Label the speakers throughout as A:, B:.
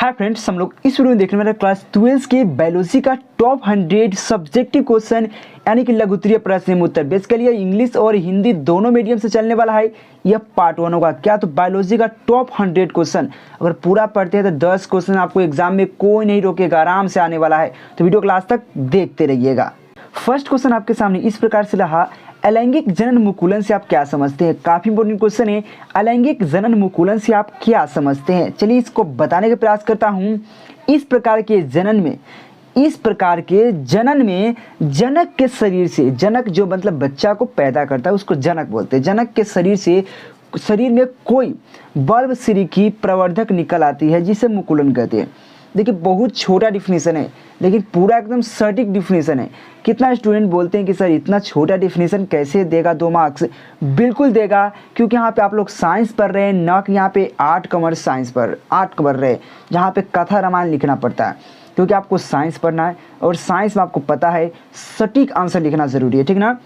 A: Hi friends, हम लोग इस वीडियो में देखने वाले क्लास 12 के बायोलॉजी का टॉप 100 सब्जेक्टिव क्वेश्चन यानी कि लघु उत्तरीय प्रश्न उत्तर बेसिकली इंग्लिश और हिंदी दोनों मीडियम से चलने वाला है। यह पार्ट 1 होगा। क्या तो बायोलॉजी का टॉप 100 क्वेश्चन अगर पूरा पढ़ते हैं तो 10 क्वेश्चन आपको एग्जाम में कोई नहीं रोकेगा, आराम से आने वाला है। तो वीडियो क्लास तक देखते रहिएगा। फर्स्ट क्वेश्चन आपके सामने इस प्रकार से रहा, अलैंगिक जनन मुकुलन से आप क्या समझते हैं। काफी इंपोर्टेंट क्वेश्चन है। अलैंगिक जनन मुकुलन से आप क्या समझते हैं, चलिए इसको बताने का प्रयास करता हूं। इस प्रकार के जनन में जनक के शरीर से, जनक जो मतलब बच्चा को पैदा करता है उसको जनक बोलते हैं। जनक के शरीर में कोई बल्ब सिरी की प्रवर्धक निकल आती है जिसे मुकुलन कहते हैं। देखिए बहुत छोटा डिफिनीशन है लेकिन पूरा एकदम सटीक डिफिनीशन है। कितना स्टूडेंट बोलते हैं कि सर इतना छोटा डिफिनीशन कैसे देगा 2 मार्क्स। बिल्कुल देगा, क्योंकि यहाँ पे आप लोग साइंस पढ़ रहे हैं, ना कि यहाँ पे आर्ट कॉमर्स साइंस पर आर्ट पढ़ रहे हैं जहाँ पे कथा रामायण लिखना पड़ता है। क्योंकि आपको साइंस पढ़ना है और साइंस में आपको पता है सटीक आंसर लिखना ज़रूरी है, ठीक ना।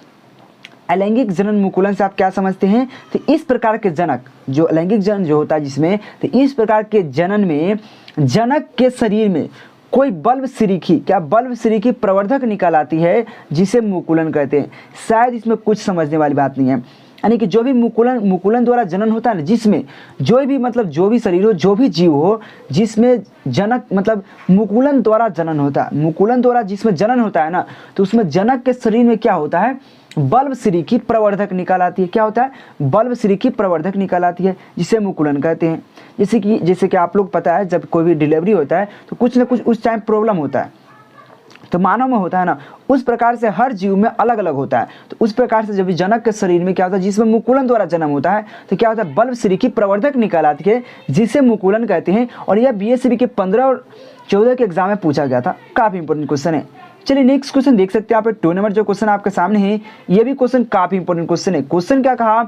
A: अलैंगिक जनन मुकुलन से आप क्या समझते हैं, तो इस प्रकार के जनक जो अलैंगिक जनन जो होता है जिसमें, तो इस प्रकार के जनन में जनक के शरीर में कोई बल्ब सिरी की प्रवर्धक निकल आती है जिसे मुकुलन कहते हैं। शायद इसमें कुछ समझने वाली बात नहीं है। यानी कि जो भी मुकुलन द्वारा जनन होता है ना, जिसमें जो भी शरीर हो, जो भी जीव हो जिसमें जनक मतलब मुकुलन द्वारा जनन होता है, मुकुलन द्वारा जिसमें जनन होता है ना, तो उसमें जनक के शरीर में क्या होता है, बल्ब सिरी की प्रवर्धक निकल आती है। क्या होता है, बल्ब सिरी की प्रवर्धक निकल आती है जिसे मुकुलन कहते हैं। जैसे कि आप लोग पता है जब कोई भी डिलीवरी होता है तो कुछ ना कुछ उस टाइम प्रॉब्लम होता है, तो मानव में होता है ना, उस प्रकार से हर जीव में अलग अलग होता है। तो उस प्रकार से जब जनक के शरीर में क्या होता है, जिसमें मुकुलन द्वारा जन्म होता है, तो क्या होता है, बल्ब सिरी की प्रवर्धक निकल आती है जिसे मुकुलन कहते हैं। और यह बीएससी के 15 और 14 के एग्जाम में पूछा गया था। काफी इंपोर्टेंट क्वेश्चन है। चलिए नेक्स्ट क्वेश्चन देख सकते हैं आप। 2 नंबर जो क्वेश्चन आपके सामने है, ये भी क्वेश्चन काफी इंपोर्टेंट क्वेश्चन है। क्वेश्चन क्या कहा,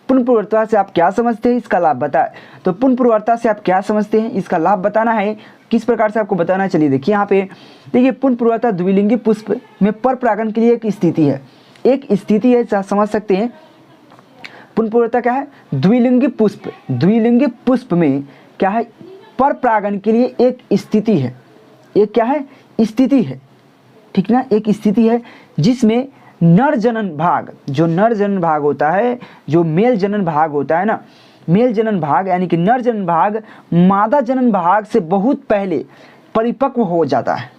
A: पुनः प्रवर्तता से आप क्या समझते हैं, इसका लाभ बताएं। तो पुनः प्रवर्तता से आप क्या समझते हैं, इसका लाभ बताना है। किस प्रकार से आपको बताना है, चलिए देखिए यहाँ पे। देखिए पुनः प्रवर्तता द्विलिंगी पुष्प में पर परागण के लिए एक स्थिति है, समझ सकते हैं। पुनः प्रवर्तता क्या है, द्विलिंगी पुष्प में क्या है, पर परागण के लिए एक स्थिति है। एक क्या है, स्थिति है, ठीक ना। एक स्थिति है जिसमें नर जनन भाग होता है, जो मेल जनन भाग होता है ना, मेल जनन भाग यानी कि नर जनन भाग मादा जनन भाग से बहुत पहले परिपक्व हो जाता है।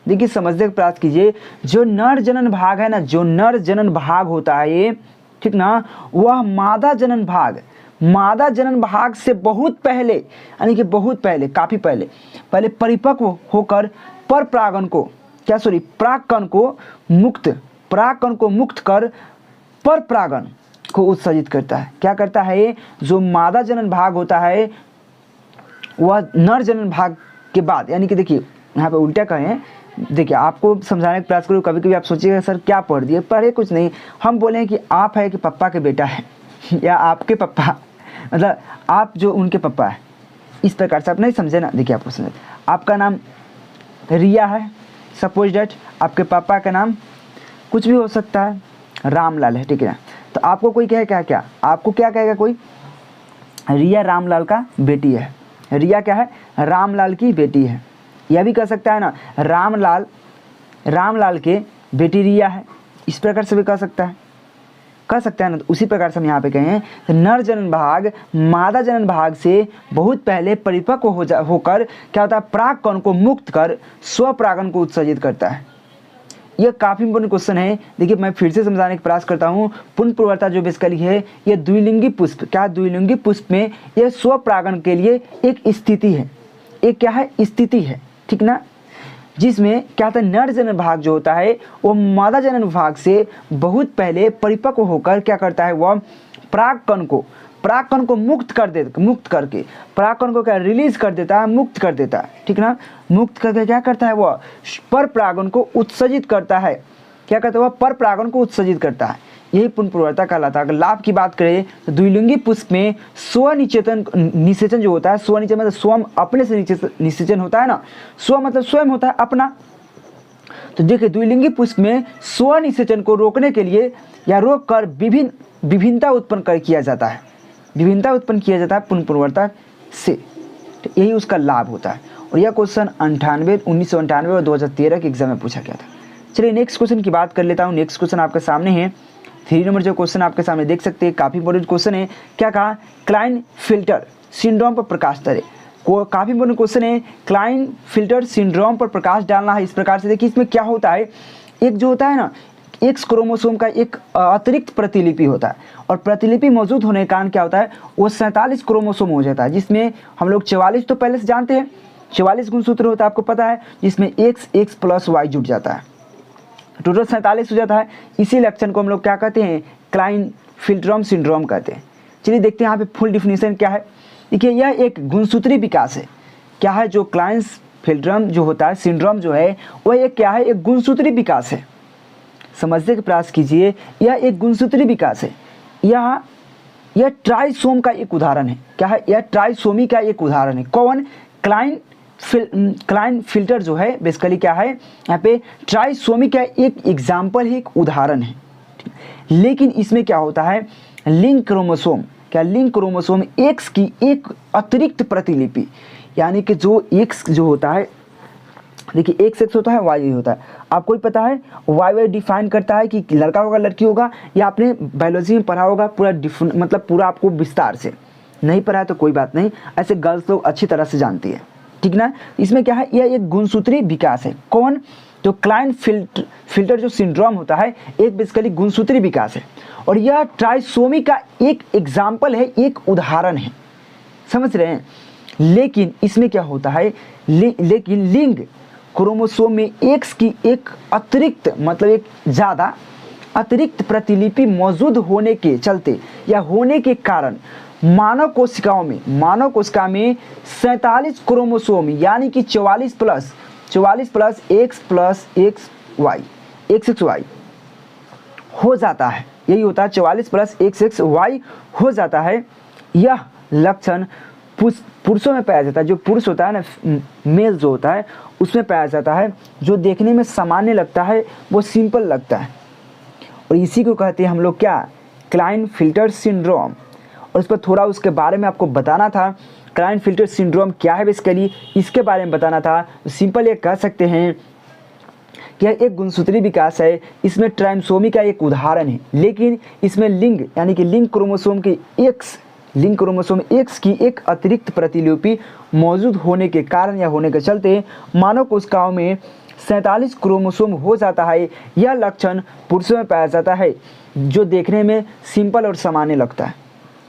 A: देखिए समझने का प्रयास कीजिए, जो नर जनन भाग है ना, जो नर जनन भाग होता है ये, ठीक ना, वह मादा जनन भाग से बहुत पहले, यानी कि बहुत पहले, काफी पहले परिपक्व होकर पर परागण को परागकण को मुक्त कर पर परागण को उत्सर्जित करता है। क्या करता है, जो मादा जनन भाग होता है वह नर जनन भाग के बाद, यानी कि देखिए यहाँ पे उल्टा कहें, देखिए आपको समझाने का प्रयास करूँ। कभी कभी आप सोचिएगा सर क्या पढ़ दिए, पढ़े कुछ नहीं। हम बोले कि आप है कि पप्पा के बेटा है या आपके पप्पा, मतलब आप जो उनके पप्पा है, इस प्रकार से आप नहीं समझे ना। देखिए आपको समझे, आपका नाम रिया है, सपोज डेट आपके पापा का नाम कुछ भी हो सकता है, रामलाल है, ठीक है। तो आपको कोई क्या आपको क्या कहेगा, कोई रिया रामलाल का बेटी है। रिया क्या है, रामलाल की बेटी है। यह भी कह सकता है ना, रामलाल के बेटी रिया है, इस प्रकार से भी कह सकता है ना। तो उसी प्रकार से हम यहाँ पे कहें तो नर जनन भाग मादा जनन भाग से बहुत पहले परिपक्व होकर क्या होता है, परागकण को मुक्त कर स्वपरागण को उत्सर्जित करता है। यह काफी इंपोर्टेंट क्वेश्चन है। देखिए मैं फिर से समझाने का प्रयास करता हूँ। पुनः प्रवर्तता जो बेसिकली है, यह द्विलिंगी पुष्प में यह स्वपरागण के लिए एक स्थिति है, एक क्या है, स्थिति है, ठीक ना। जिसमें क्या होता है, नर जनन भाग जो होता है वो मादा जनन भाग से बहुत पहले परिपक्व होकर क्या करता है, वह परागकण को मुक्त करके परागकण को क्या रिलीज कर देता है, मुक्त कर देता है, ठीक ना। मुक्त करके क्या करता है, वह पर परागण को उत्सर्जित करता है। क्या करता है, वह पर परागण को उत्सर्जित करता है। यही पुनः प्रवर्तता कहलाता है। अगर लाभ की बात करें तो द्विलिंगी पुष्प में निषेचन जो होता है, स्वनिषेचन मतलब स्वयं अपने से निषेचन होता है ना, स्व मतलब स्वयं होता है अपना। तो देखिए द्विलिंगी पुष्प में स्वनिषेचन को रोकने के लिए या रोक कर विभिन्नता उत्पन्न किया जाता है पुनः प्रवर्तता से। तो यही उसका लाभ होता है। और यह क्वेश्चन 1998 और 2013 के एग्जाम में पूछा गया था। चलिए नेक्स्ट क्वेश्चन की बात कर लेता हूँ। नेक्स्ट क्वेश्चन आपके सामने है 3 नंबर जो क्वेश्चन आपके सामने देख सकते हैं, काफ़ी इंपॉर्टेंट क्वेश्चन है। क्या कहा, क्लाइनफिल्टर सिंड्रोम पर प्रकाश डाले। काफ़ी इंपॉर्टेंट क्वेश्चन है, क्लाइनफिल्टर सिंड्रोम पर प्रकाश डालना है। इस प्रकार से देखिए इसमें क्या होता है, एक जो होता है ना एक्स क्रोमोसोम का एक अतिरिक्त प्रतिलिपि होता है, और प्रतिलिपि मौजूद होने के कारण क्या होता है, वो 47 क्रोमोसोम हो जाता है, जिसमें हम लोग 44 तो पहले से जानते हैं, 44 गुणसूत्र होता है आपको पता है, जिसमें x प्लस वाई जुड़ जाता है, टोटल 47 हो जाता है। इसी लक्षण को हम लोग क्या कहते हैं, क्लाइनफिल्टर सिंड्रोम कहते हैं। चलिए देखते हैं यहाँ पे फुल डिफिनीशन क्या है। देखिए यह एक गुणसूत्री विकास है। क्या है, जो क्लाइनफिल्टर जो होता है सिंड्रोम जो है वह एक क्या है, एक गुणसूत्री विकास है। समझने का प्रयास कीजिए, यह एक गुणसूत्री विकास है। यह ट्राइसोम का एक उदाहरण है। क्या है, यह ट्राइसोमी का एक उदाहरण है। कौन, क्लाइनफिल्टर जो है बेसिकली क्या है, यहाँ पे ट्राइसोमी का एक एग्जाम्पल है, एक उदाहरण है। लेकिन इसमें क्या होता है, लिंक क्रोमोसोम, क्या लिंक क्रोमोसोम एक्स की एक अतिरिक्त प्रतिलिपि, यानी कि जो एक्स जो होता है, देखिए एक्स होता है, वाई होता है, आपको ही पता है। वाई डिफाइन करता है कि लड़का होगा लड़की होगा, या आपने बायोलॉजी में पढ़ा होगा पूरा मतलब पूरा आपको विस्तार से, नहीं पढ़ा है तो कोई बात नहीं, ऐसे गर्ल्स लोग अच्छी तरह से जानती है, ठीक ना। इसमें क्या है, यह एक गुणसूत्री विकास है। कौन, तो क्लाइनफिल्टर जो सिंड्रोम होता है एक बेसिकली गुणसूत्री विकास है, और यह ट्राइसोमी का एक एग्जाम्पल है, एक उदाहरण है, समझ रहे हैं। लेकिन इसमें क्या होता है, लेकिन लिंग क्रोमोसोम में एक्स की एक अतिरिक्त मतलब एक ज़्यादा अतिरिक्त प्रतिलिपि मौजूद होने के चलते या होने के कारण मानव कोशिका में 47 क्रोमोसोम यानी कि 44 प्लस एक्स वाई हो जाता है। यही होता है, 44 प्लस एक्स वाई हो जाता है। यह लक्षण पुरुषों में पाया जाता है। जो पुरुष होता है ना, मेल जो होता है उसमें पाया जाता है। जो देखने में सामान्य लगता है वो सिंपल लगता है, और इसी को कहते हैं हम लोग क्या, क्लाइनफिल्टर सिंड्रोम। और इस पर थोड़ा उसके बारे में आपको बताना था, क्लाइनफिल्टर सिंड्रोम क्या है बेसिकली, इसके बारे में बताना था। तो सिंपल ये कह सकते हैं कि यह एक गुणसूत्री विकास है। इसमें ट्राइसोमी का एक उदाहरण है, लेकिन इसमें लिंग यानी कि लिंक क्रोमोसोम एक्स की एक अतिरिक्त प्रतिलिपि मौजूद होने के कारण या होने के चलते मानव कोशिकाओं में 47 क्रोमोसोम हो जाता है। यह लक्षण पुरुषों में पाया जाता है, जो देखने में सिंपल और सामान्य लगता है।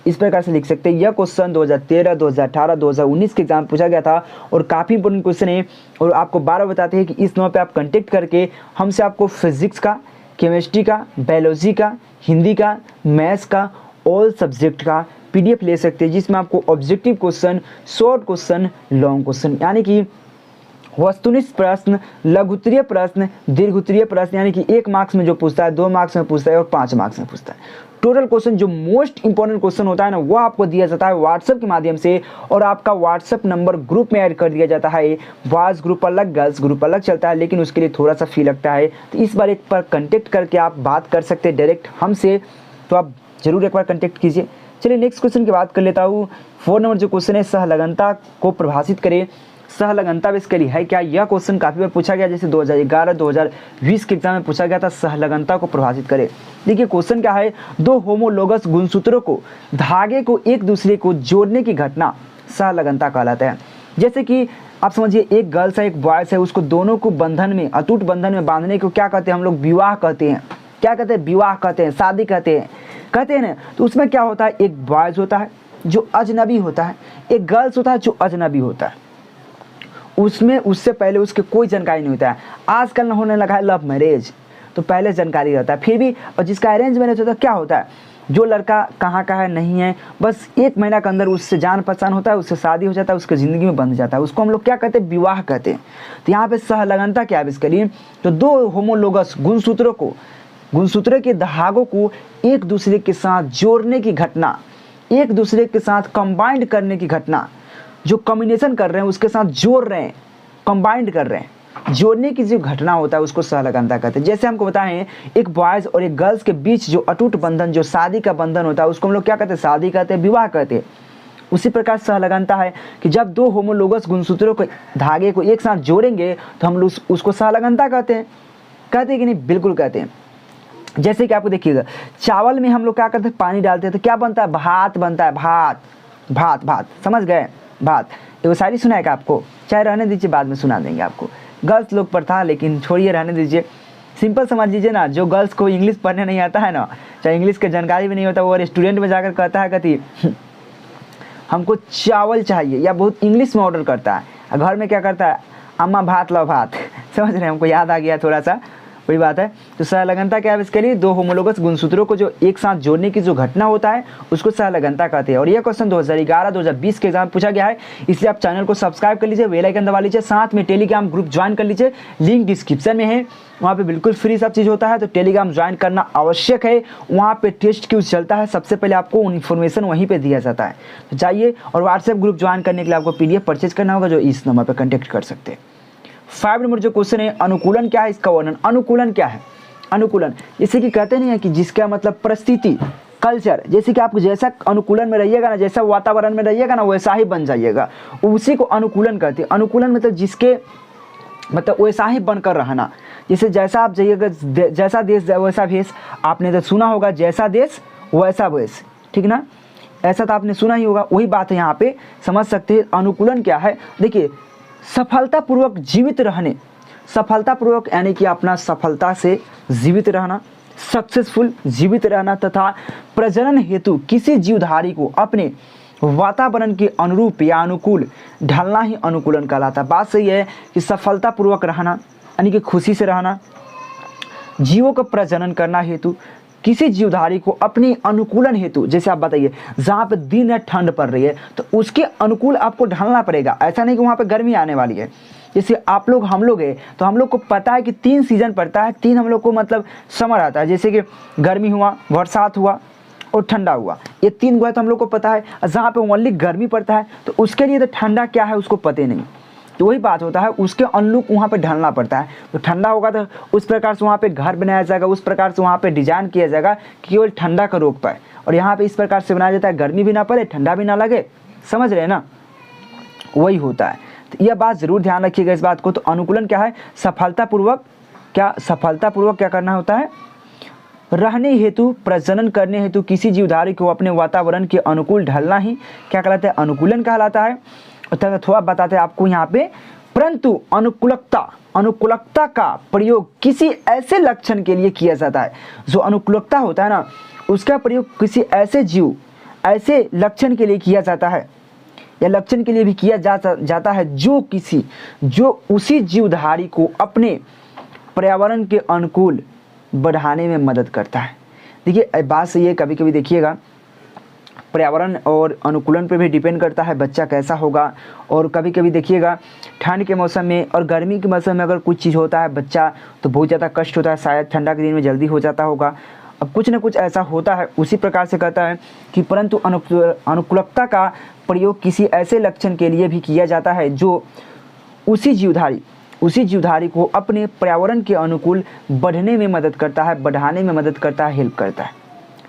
A: इस प्रकार से लिख सकते हैं। यह क्वेश्चन 2013, 2018, 2019 के एग्जाम पूछा गया था, और काफ़ी इंपॉर्टेंट क्वेश्चन है। और आपको बार बताते हैं कि इस नंबर पे आप कांटेक्ट करके हमसे आपको फिजिक्स का, केमिस्ट्री का, बायोलॉजी का, हिंदी का, मैथ्स का, ऑल सब्जेक्ट का PDF ले सकते हैं, जिसमें आपको objective question, short question, long question यानी कि वस्तुनिष्ठ प्रश्न, लघुत्तरीय प्रश्न, दीर्घोत्तरीय प्रश्न यानी कि 1 मार्क्स में जो पूछता है, 2 मार्क्स में पूछता है और 5 मार्क्स में पूछता है। टोटल क्वेश्चन जो मोस्ट इंपॉर्टेंट क्वेश्चन होता है ना, वो आपको दिया जाता है व्हाट्सएप के माध्यम से, और आपका व्हाट्सएप नंबर ग्रुप में ऐड कर दिया जाता है। बॉयज़ ग्रुप अलग, गर्ल्स ग्रुप अलग चलता है, लेकिन उसके लिए थोड़ा सा फी लगता है। तो इस बार एक बार कंटेक्ट करके आप बात कर सकते हैं डायरेक्ट हमसे, तो आप जरूर एक बार कंटेक्ट कीजिए। चलिए नेक्स्ट क्वेश्चन की बात कर लेता हूँ। 4 नंबर जो क्वेश्चन है, सहलगनता को परिभाषित करें। सहलगनता बेसिकली है क्या, यह क्वेश्चन काफ़ी बार पूछा गया, जैसे 2011, 2020 के एग्जाम में पूछा गया था, सहलगनता को परिभाषित करें। देखिए क्वेश्चन क्या है, 2 होमोलोगस गुणसूत्रों को, धागे को एक दूसरे को जोड़ने की घटना सहलगनता कहलाता है। जैसे कि आप समझिए, एक गर्ल्स है, एक बॉयज़ है, उसको दोनों को बंधन में, अटूट बंधन में बांधने को क्या कहते हैं हम लोग, विवाह कहते हैं। क्या कहते हैं, विवाह कहते हैं, शादी कहते हैं ना। तो उसमें क्या होता है, एक बॉयज़ होता है जो अजनबी होता है, एक गर्ल्स होता है जो अजनबी होता है। उसमें उससे पहले उसके कोई जानकारी नहीं होता है। आजकल ना होने लगा है लव मैरिज, तो पहले जानकारी रहता है फिर भी। और जिसका अरेंज मैरिज होता है, क्या होता है, जो लड़का कहाँ का है नहीं है, बस 1 महीना के अंदर उससे जान पहचान होता है, उससे शादी हो जाता है, उसकी ज़िंदगी में बंध जाता है, उसको हम लोग क्या कहते हैं, विवाह कहते हैं। तो यहाँ पे सहलगनता क्या है इसके लिए, तो 2 होमोलोगस गुणसूत्रों के धागों को एक दूसरे के साथ जोड़ने की घटना, एक दूसरे के साथ कंबाइंड करने की घटना, जो कॉम्बिनेशन कर रहे हैं उसके साथ जोड़ रहे हैं, कंबाइंड कर रहे हैं, जोड़ने की जो घटना होता है उसको सहलगनता कहते हैं। जैसे हमको बताएं, एक बॉयज़ और एक गर्ल्स के बीच जो अटूट बंधन, जो शादी का बंधन होता है, उसको हम लोग क्या कहते हैं, शादी कहते हैं, विवाह कहते हैं। उसी प्रकार सहलगनता है कि जब दो होमोलोगस गुणसूत्रों के धागे को एक साथ जोड़ेंगे तो हम लोग उसको सहलगनता कहते हैं कि नहीं? बिल्कुल कहते हैं। जैसे कि आपको देखिएगा, चावल में हम लोग क्या करते हैं, पानी डालते हैं तो क्या बनता है, भात बनता है। भात समझ गए? भात। एगो शायरी सुना है क्या आपको? चाहे रहने दीजिए, बाद में सुना देंगे आपको, गर्ल्स लोग पर था, लेकिन छोड़िए, रहने दीजिए। सिंपल समझ लीजिए ना, जो गर्ल्स को इंग्लिश पढ़ने नहीं आता है ना, चाहे इंग्लिश की जानकारी भी नहीं होता, वो रेस्टोरेंट में जाकर कहता है कति हमको चावल चाहिए, या बहुत इंग्लिश में ऑर्डर करता है, और घर में क्या करता है, अम्मा भात लो भात। समझ रहे हैं? हमको याद आ गया थोड़ा सा, वही बात है। तो सहलगनता क्या है? इसके लिए दो होमोलोगस गुणसूत्रों को जो एक साथ जोड़ने की जो घटना होता है उसको सहलगनता कहते हैं। और यह क्वेश्चन 2011-2020 के एग्जाम पूछा गया है, इसलिए आप चैनल को सब्सक्राइब कर लीजिए, बेल आइकन दबा लीजिए, साथ में टेलीग्राम ग्रुप ज्वाइन कर लीजिए, लिंक डिस्क्रिप्शन में है, वहाँ पे बिल्कुल फ्री सब चीज़ होता है, तो टेलीग्राम ज्वाइन करना आवश्यक है। वहाँ पे टेस्ट क्यूज चलता है, सबसे पहले आपको इन्फॉर्मेशन वहीं पे दिया जाता है, तो जाइए। और व्हाट्सएप ग्रुप ज्वाइन करने के लिए आपको PDF परचेज करना होगा, जो इस नंबर पर कॉन्टैक्ट कर सकते हैं। 5 नंबर जो क्वेश्चन है, अनुकूलन क्या है, इसका वर्णन। अनुकूलन क्या है? अनुकूलन जैसे कि कहते नहीं है कि जिसका मतलब परिस्थिति, कल्चर, जैसे कि आप जैसा अनुकूलन में रहिएगा ना, जैसा वातावरण में रहिएगा ना, वैसा ही बन जाइएगा, उसी को अनुकूलन कहते हैं। अनुकूलन मतलब जिसके मतलब वैसा ही बनकर रहना, जैसे जैसा आप जाइएगा, जैसा देश वैसा भेष, आपने तो सुना होगा, जैसा देश वैसा भेष, ठीक ना? ऐसा तो आपने सुना ही होगा, वही बात है यहाँ पे, समझ सकते हैं। अनुकूलन क्या है? देखिए, सफलतापूर्वक जीवित रहने, सफलतापूर्वक यानी कि अपना सफलता से जीवित रहना, सक्सेसफुल जीवित रहना, तथा प्रजनन हेतु किसी जीवधारी को अपने वातावरण के अनुरूप या अनुकूल ढलना ही अनुकूलन कहलाता है। बात सही है कि सफलतापूर्वक रहना यानी कि खुशी से रहना, जीवों का प्रजनन करना हेतु किसी जीवधारी को अपनी अनुकूलन हेतु, जैसे आप बताइए जहाँ पे दिन या ठंड पड़ रही है तो उसके अनुकूल आपको ढलना पड़ेगा। ऐसा नहीं कि वहाँ पे गर्मी आने वाली है। जैसे आप लोग, हम लोग है तो हम लोग को पता है कि 3 सीजन पड़ता है, 3 हम लोग को मतलब समर आता है, जैसे कि गर्मी हुआ, बरसात हुआ और ठंडा हुआ, ये 3 हुआ तो हम लोग को पता है। जहाँ पे ओनली गर्मी पड़ता है तो उसके लिए तो ठंडा क्या है उसको पता नहीं, तो वही बात होता है, उसके अनुरूप वहाँ पे ढलना पड़ता है। तो ठंडा होगा तो उस प्रकार से वहाँ पे घर बनाया जाएगा, उस प्रकार से वहाँ पे डिजाइन किया जाएगा कि केवल ठंडा का रोक पाए। और यहाँ पे इस प्रकार से बनाया जाता है, गर्मी भी ना पड़े, ठंडा भी ना लगे, समझ रहे हैं ना? वही होता है, तो यह बात ज़रूर ध्यान रखिएगा इस बात को। तो अनुकूलन क्या है? सफलतापूर्वक क्या करना होता है? रहने हेतु, प्रजनन करने हेतु किसी जीवधारी को अपने वातावरण के अनुकूल ढलना ही क्या कहलाता है? अनुकूलन कहलाता है। थोड़ा बताते हैं आपको यहाँ पे, परंतु अनुकूलकता का प्रयोग किसी ऐसे लक्षण के लिए किया जाता है, जो अनुकूलकता होता है ना, उसका प्रयोग किसी ऐसे जीव, ऐसे लक्षण के लिए किया जाता है, या लक्षण के लिए भी किया जाता है जो उसी जीवधारी को अपने पर्यावरण के अनुकूल बढ़ाने में मदद करता है। देखिए बात सही है, कभी कभी देखिएगा पर्यावरण और अनुकूलन पर भी डिपेंड करता है बच्चा कैसा होगा। और कभी कभी देखिएगा ठंड के मौसम में और गर्मी के मौसम में अगर कुछ चीज़ होता है बच्चा तो बहुत ज़्यादा कष्ट होता है, शायद ठंडा के दिन में जल्दी हो जाता होगा। अब कुछ न कुछ ऐसा होता है, उसी प्रकार से कहता है कि परंतु अनुकूलकता का प्रयोग किसी ऐसे लक्षण के लिए भी किया जाता है जो उसी जीवधारी को अपने पर्यावरण के अनुकूल बढ़ने में मदद करता है, बढ़ाने में मदद करता है, हेल्प करता है,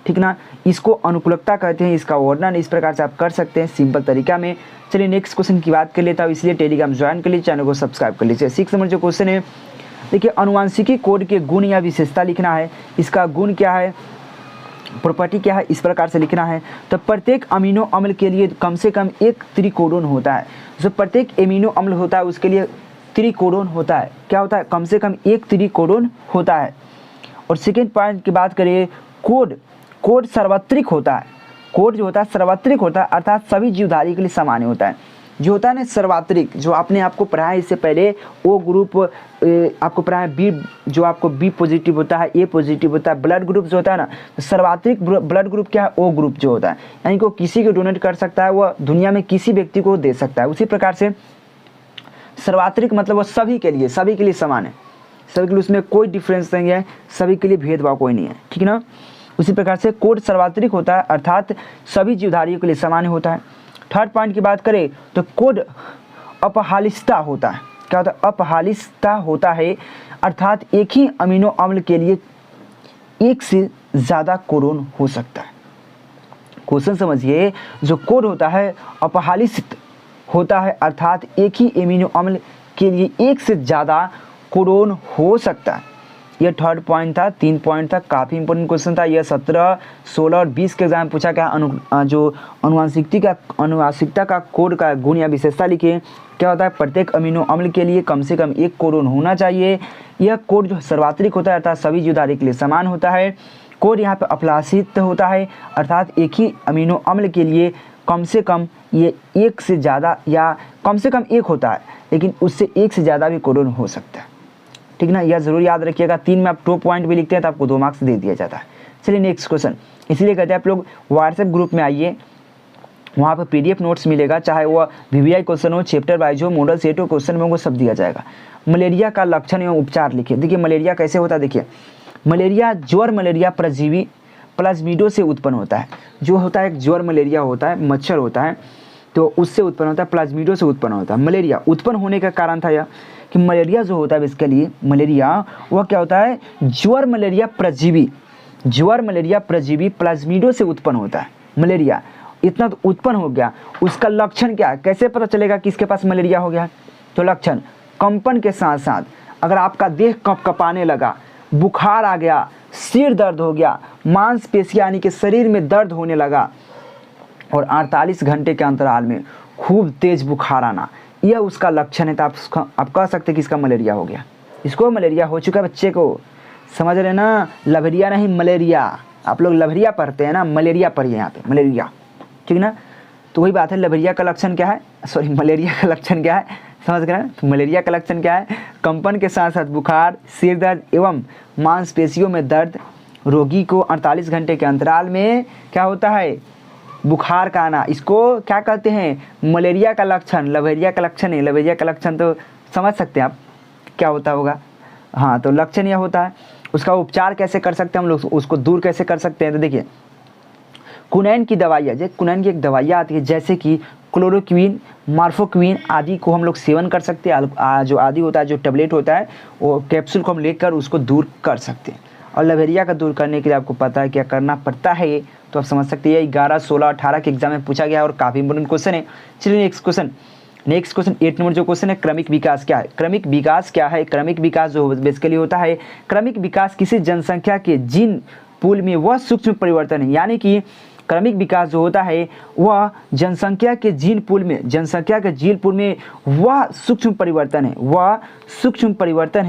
A: ठीक ना? इसको अनुकूलकता कहते हैं। इसका वर्णन इस प्रकार से आप कर सकते हैं सिंपल तरीका में। चलिए नेक्स्ट क्वेश्चन की बात कर लेता हूँ, इसलिए टेलीग्राम ज्वाइन कर लीजिए, चैनल को सब्सक्राइब कर लीजिए। 6 नंबर जो क्वेश्चन है, देखिए अनुवांशिकी कोड के गुण या विशेषता लिखना है। इसका गुण क्या है, प्रॉपर्टी क्या है, इस प्रकार से लिखना है। तो प्रत्येक अमीनो अम्ल के लिए कम से कम एक त्रिकोडोन होता है। जो प्रत्येक एमिनो अम्ल होता है उसके लिए त्रिकोडोन होता है। क्या होता है? कम से कम एक त्रिकोडोन होता है। और सेकेंड पॉइंट की बात करें, कोड सार्वत्रिक होता है। कोड जो होता है सार्वत्रिक होता है, अर्थात सभी जीवधारी के लिए सामान्य होता है। जो होता है ना सार्वत्रिक, जो आपने आपको पढ़ा है इससे पहले, ओ ग्रुप आपको पढ़ा है, बी जो आपको बी पॉजिटिव होता है, ए पॉजिटिव होता है। ब्लड ग्रुप जो होता है ना, तो सार्वत्रिक ब्लड ग्रुप क्या है? ओ ग्रुप जो होता है, यानी कि वो किसी को डोनेट कर सकता है, वह दुनिया में किसी व्यक्ति को दे सकता है। उसी प्रकार से सार्वत्रिक मतलब वो सभी के लिए समान है, सभी के लिए, उसमें कोई डिफरेंस नहीं है, सभी के लिए भेदभाव कोई नहीं है, ठीक ना? उसी प्रकार से कोड सार्वत्रिक होता है, अर्थात सभी जीवधारियों के लिए सामान्य होता है। थर्ड पॉइंट की बात करें तो कोड अपहालिस्ता होता है। क्या होता है? अपहालिस्ता होता है, अर्थात एक ही अमीनो अम्ल के लिए एक से ज़्यादा कोडोन हो सकता है। क्वेश्चन समझिए, जो कोड होता है अपहालित होता है, अर्थात एक ही एमिनो अम्ल के लिए एक से ज़्यादा कोडोन हो सकता है। यह थर्ड पॉइंट था, 3 पॉइंट था, काफ़ी इंपॉर्टेंट क्वेश्चन था। यह 17, 16 और 20 के एग्जाम में पूछा गया। जो अनुवांशिकता का कोड का गुण या विशेषता लिखिए। क्या होता है, प्रत्येक अमीनो अम्ल के लिए कम से कम एक कोडोन होना चाहिए। यह कोड जो सार्वत्रिक होता है अर्थात सभी जीवधारी के लिए समान होता है। कोड यहाँ पे अपलासित होता है अर्थात एक ही अमीनो अम्ल के लिए कम से कम ये एक से ज़्यादा या कम से कम एक होता है, लेकिन उससे एक से ज़्यादा भी कोडोन हो सकता है। ठीक ना, यह जरूर याद रखिएगा। 3 में आप 2 पॉइंट भी लिखते हैं तो आपको 2 मार्क्स दे दिया जाता है। चलिए नेक्स्ट क्वेश्चन, इसलिए कहते हैं आप लोग व्हाट्सएप ग्रुप में आइए, वहाँ पर PDF नोट्स मिलेगा, चाहे वो VVI क्वेश्चन हो, चैप्टर वाइज हो, मॉडल सेट हो, क्वेश्चन में वो सब दिया जाएगा। मलेरिया का लक्षण एवं उपचार लिखिए। देखिए मलेरिया कैसे होता है, देखिए मलेरिया ज्वर मलेरिया परजीवी प्लाज्मिडो से उत्पन्न होता है। जो होता है एक ज्वर मलेरिया होता है, मच्छर होता है, तो उससे उत्पन्न होता है, प्लाज्मिडो से उत्पन्न होता है। मलेरिया उत्पन्न होने का कारण था यह कि मलेरिया जो होता है बेसिकली मलेरिया वह क्या होता है, ज्वर मलेरिया परजीवी प्लाज्मिडो से उत्पन्न होता है। मलेरिया इतना तो उत्पन्न हो गया, उसका लक्षण क्या है, कैसे पता चलेगा कि इसके पास मलेरिया हो गया? तो लक्षण कंपन के साथ साथ अगर आपका देह कँपकँपाने लगा, बुखार आ गया, सिर दर्द हो गया, मांसपेशियां यानी कि शरीर में दर्द होने लगा और 48 घंटे के अंतराल में खूब तेज बुखार आना, यह उसका लक्षण है। तो आप कह सकते हैं कि इसका मलेरिया हो गया। इसको मलेरिया हो चुका है, बच्चे को समझ रहे ना, लभरिया नहीं मलेरिया। आप लोग लभरिया पढ़ते हैं ना, मलेरिया पढ़िए यहाँ पे, मलेरिया, ठीक ना। तो वही बात है, लभरिया का लक्षण क्या है, सॉरी मलेरिया का लक्षण क्या है, समझ गए ना। तो मलेरिया का लक्षण क्या है, कंपन के साथ साथ बुखार, सिर दर्द एवं मांसपेशियों में दर्द। रोगी को 48 घंटे के अंतराल में क्या होता है, बुखार का आना। इसको क्या कहते हैं, मलेरिया का लक्षण। लभेरिया का लक्षण है, लभेरिया का लक्षण तो समझ सकते हैं आप क्या होता होगा। हाँ, तो लक्षण यह होता है। उसका उपचार कैसे कर सकते हैं हम लोग, उसको दूर कैसे कर सकते हैं, तो देखिए कुनैन की दवाइयाँ, जैसे कुनैन की एक दवाइयाँ आती है जैसे कि क्लोरोक्विन, मार्फोक्विन आदि को हम लोग सेवन कर सकते हैं। जो आदि होता है, जो टेबलेट होता है, वो कैप्सूल को हम लेकर उसको दूर कर सकते हैं। और लभेरिया का दूर करने के लिए आपको पता है क्या करना पड़ता है, तो आप समझ सकते हैं। 11, 16, 18 के एग्जाम में पूछा गया और काफ़ी इंपोर्टेंट क्वेश्चन है। चलिए नेक्स्ट क्वेश्चन 8 नंबर जो क्वेश्चन है, क्रमिक विकास क्या है। क्रमिक विकास क्या है, क्रमिक विकास जो बेसिकली होता है, क्रमिक विकास किसी जनसंख्या के जीन पूल में वह सूक्ष्म परिवर्तन है। यानी कि क्रमिक विकास जो होता है वह जनसंख्या के जीन पूल में वह सूक्ष्म परिवर्तन है, वह सूक्ष्म परिवर्तन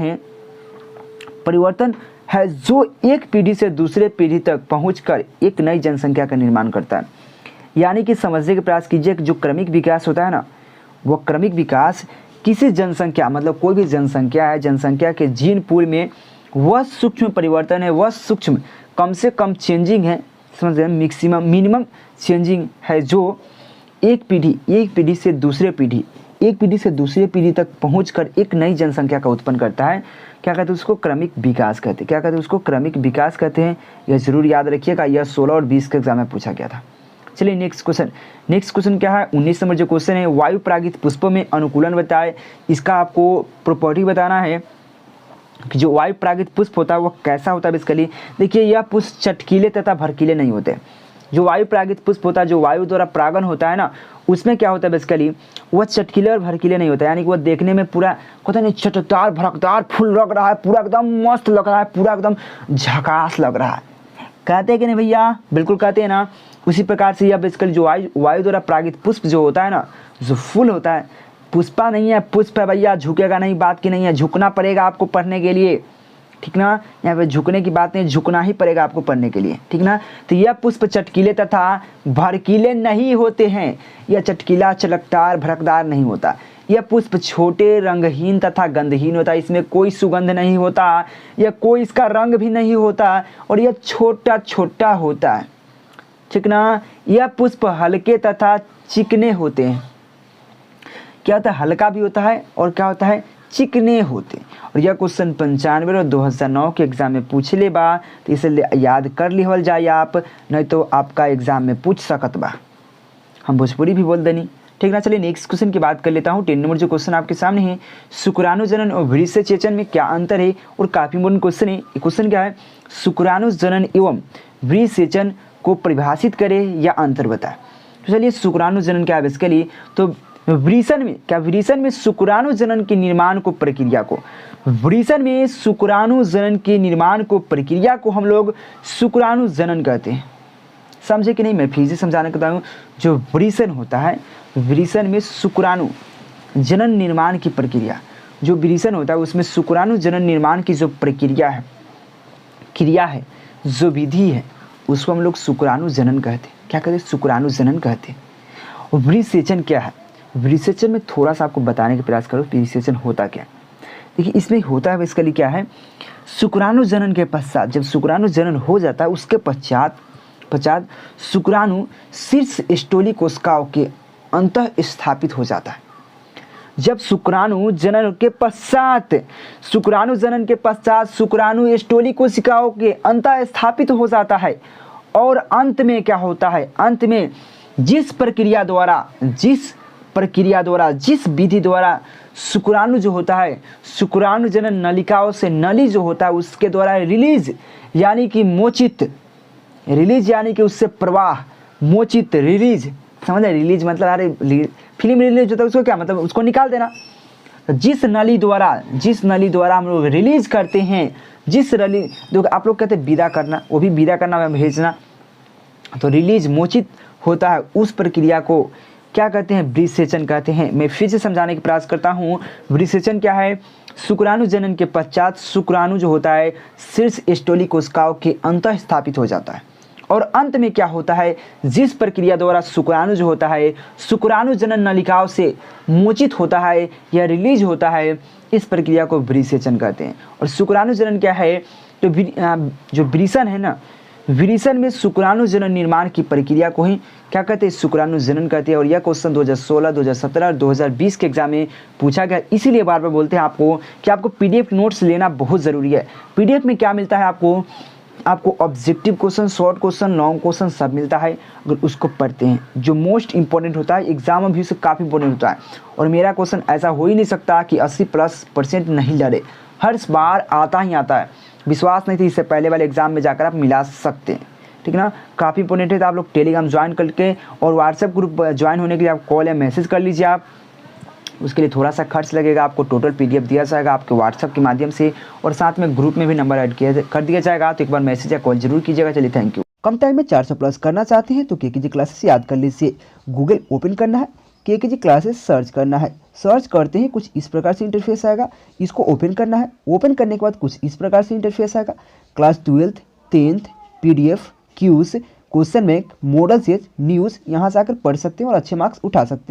A: है जो एक पीढ़ी से दूसरे पीढ़ी तक पहुंचकर एक नई जनसंख्या का निर्माण करता है। यानी कि समझने का प्रयास कीजिए कि जो क्रमिक विकास होता है ना, वह क्रमिक विकास किसी जनसंख्या, मतलब कोई भी जनसंख्या है, जनसंख्या के जीन पूल में वह सूक्ष्म परिवर्तन है, वह सूक्ष्म कम से कम चेंजिंग है, समझ रहे हैं, मिनिमम चेंजिंग है जो एक पीढ़ी से दूसरे पीढ़ी तक पहुंचकर एक नई जनसंख्या का उत्पन्न करता है। क्या कहते हैं उसको, क्रमिक विकास कहते हैं। क्या कहते हैं उसको, क्रमिक विकास कहते हैं। यह जरूर याद रखिएगा, यह 16 और 20 के एग्जाम में पूछा गया था। चलिए नेक्स्ट क्वेश्चन क्या है, 19 नंबर जो क्वेश्चन है, वायु परागित पुष्पों में अनुकूलन बताए। इसका आपको प्रॉपर्टी बताना है कि जो वायु परागित पुष्प होता है वह कैसा होता है। बेसिकली देखिए, यह पुष्प चटकीले तथा भड़कीले नहीं होते। जो वायु परागित पुष्प होता है, जो वायु द्वारा परागन होता है ना, उसमें क्या होता है बेसिकली, वह चटकीले और भड़कीले नहीं होता। यानी कि वह देखने में पूरा पता नहीं चटकदार भड़कदार फूल लग रहा है, पूरा एकदम मस्त लग रहा है, पूरा एकदम झकास लग रहा है। कहते हैं कि नहीं भैया, बिल्कुल कहते हैं ना। उसी प्रकार से यह बेसिकली जो वायु द्वारा परागित पुष्प जो होता है ना, जो फूल होता है, पुष्पा नहीं है, पुष्प है भैया, झुकेगा नहीं, बात की नहीं है, झुकना पड़ेगा आपको पढ़ने के लिए, ठीक ना। यहाँ पे झुकने की बात नहीं, झुकना ही पड़ेगा आपको पढ़ने के लिए, ठीक ना। तो यह पुष्प चटकीले तथा भड़कीले नहीं होते हैं। यह चटकीला, चलकदार, भड़कदार नहीं होता। यह पुष्प छोटे, रंगहीन तथा गंधहीन होता है। इसमें कोई सुगंध नहीं होता, यह कोई इसका रंग भी नहीं होता, और यह छोटा छोटा होता है, ठीक ना। यह पुष्प हल्के तथा चिकने होते हैं। क्या होता है, हल्का भी होता है और क्या होता है, चिकने होते। और यह क्वेश्चन 95 और 2009 के एग्जाम में पूछ ले बा, तो इसे याद कर लिहल जाए आप, नहीं तो आपका एग्जाम में पूछ सकत बा। हम भोजपुरी भी बोल देनी, ठीक ना। चलिए नेक्स्ट क्वेश्चन की बात कर लेता हूँ। 10 नंबर जो क्वेश्चन आपके सामने है, शुक्राणुजनन और वृषसेचन में क्या अंतर है, और काफी इंपोर्टेंट क्वेश्चन है। क्वेश्चन क्या है, शुक्राणुजनन एवं वृषसेचन को परिभाषित करे या अंतर बताए। तो चलिए शुक्राणु जनन क्या है बेसिकली, तो वृषण में शुक्राणु जनन के निर्माण को प्रक्रिया को शुक्राणु जनन के निर्माण को प्रक्रिया को हम लोग शुक्राणु जनन कहते हैं। समझे कि नहीं, मैं फिर से समझाने कहता हूँ। जो वृषण होता है, वृषण में शुक्राणु जनन निर्माण की प्रक्रिया, जो वृषण होता है उसमें शुक्राणु जनन निर्माण की जो प्रक्रिया है, क्रिया है, जो विधि है, उसको हम लोग शुक्राणु जनन कहते हैं। क्या कहते हैं? शुक्राणु जनन कहते हैं। और वृषसेचन क्या है? वृषसेचन में थोड़ा सा आपको बताने का प्रयास करो वृषसेचन होता क्या है। देखिए इसमें होता है बेसिकली क्या है, शुक्राणु जनन के पश्चात, जब शुक्राणु जनन हो जाता है उसके पश्चात शुक्राणु शीर्ष स्टोली कोशिकाओं के अंतः स्थापित हो जाता है। जब शुक्राणु जनन के पश्चात शुक्राणु स्टोली कोशिकाओं के अंतः स्थापित हो जाता है। और अंत में क्या होता है, अंत में जिस विधि द्वारा शुक्राणु जो होता है, शुक्राणु जनन नलिकाओं से नली जो होता है उसके द्वारा रिलीज यानी कि मोचित, रिलीज यानी कि उससे प्रवाह, मोचित रिलीज, समझ रहे? रिलीज मतलब अरे फिल्म रिलीज होता है उसको क्या मतलब, उसको निकाल देना। जिस नली द्वारा हम लोग रिलीज करते हैं, जिस नली देखो आप लोग कहते हैं विदा करना, वो भी विदा करना भेजना, तो रिलीज मोचित होता है, उस प्रक्रिया को क्या कहते हैं? वृषसेचन कहते हैं। मैं फिर से समझाने का प्रयास करता हूँ। वृषसेचन क्या है? शुक्राणु जनन के पश्चात शुक्राणु जो होता है शीर्ष स्टोली कोशिकाओं के अंतः स्थापित हो जाता है। और अंत में क्या होता है, जिस प्रक्रिया द्वारा शुक्राणु जो होता है शुक्राणु जनन नलिकाओं से मोचित होता है या रिलीज होता है, इस प्रक्रिया को वृषसेचन कहते हैं। और शुक्राणु जनन क्या है, तो जो वृषण है ना, वृषण में शुक्राणु जनन निर्माण की प्रक्रिया को ही क्या कहते हैं? शुक्राणु जनन कहते हैं। और यह क्वेश्चन 2016, 2017 और 2020 के एग्जाम में पूछा गया, इसीलिए बार बार बोलते हैं आपको कि आपको पीडीएफ नोट्स लेना बहुत ज़रूरी है। पीडीएफ में क्या मिलता है आपको objective question, short question, long question सब मिलता है। अगर उसको पढ़ते हैं, जो मोस्ट इंपॉर्टेंट होता है एग्जाम में भी उससे काफ़ी इंपॉर्टेंट होता है। और मेरा क्वेश्चन ऐसा हो ही नहीं सकता कि 80+% नहीं लड़े, हर बार आता ही आता है। विश्वास नहीं थी, इससे पहले वाले एग्जाम में जाकर आप मिला सकते हैं, ठीक ना। काफ़ी इंपॉर्टेंट है, तो आप लोग टेलीग्राम ज्वाइन करके और व्हाट्सएप ग्रुप ज्वाइन होने के लिए आप कॉल या मैसेज कर लीजिए। आप उसके लिए थोड़ा सा खर्च लगेगा, आपको टोटल पीडीएफ दिया जाएगा आपके व्हाट्सएप के माध्यम से, और साथ में ग्रुप में भी नंबर ऐड कर दिया जाएगा। तो एक बार मैसेज या कॉल जरूर कीजिएगा। चलिए थैंक यू। कम टाइम में 400+ करना चाहते हैं तो केकेजी क्लासेस याद कर लीजिए। गूगल ओपन करना है, केकेजी क्लासेस सर्च करना है। सर्च करते हैं कुछ इस प्रकार से इंटरफेस आएगा, इसको ओपन करना है। ओपन करने के बाद कुछ इस प्रकार से इंटरफेस आएगा। Class 12th 10th PDF, quiz, question bank, model set, news, यहाँ से आकर पढ़ सकते हैं और अच्छे मार्क्स उठा सकते हैं।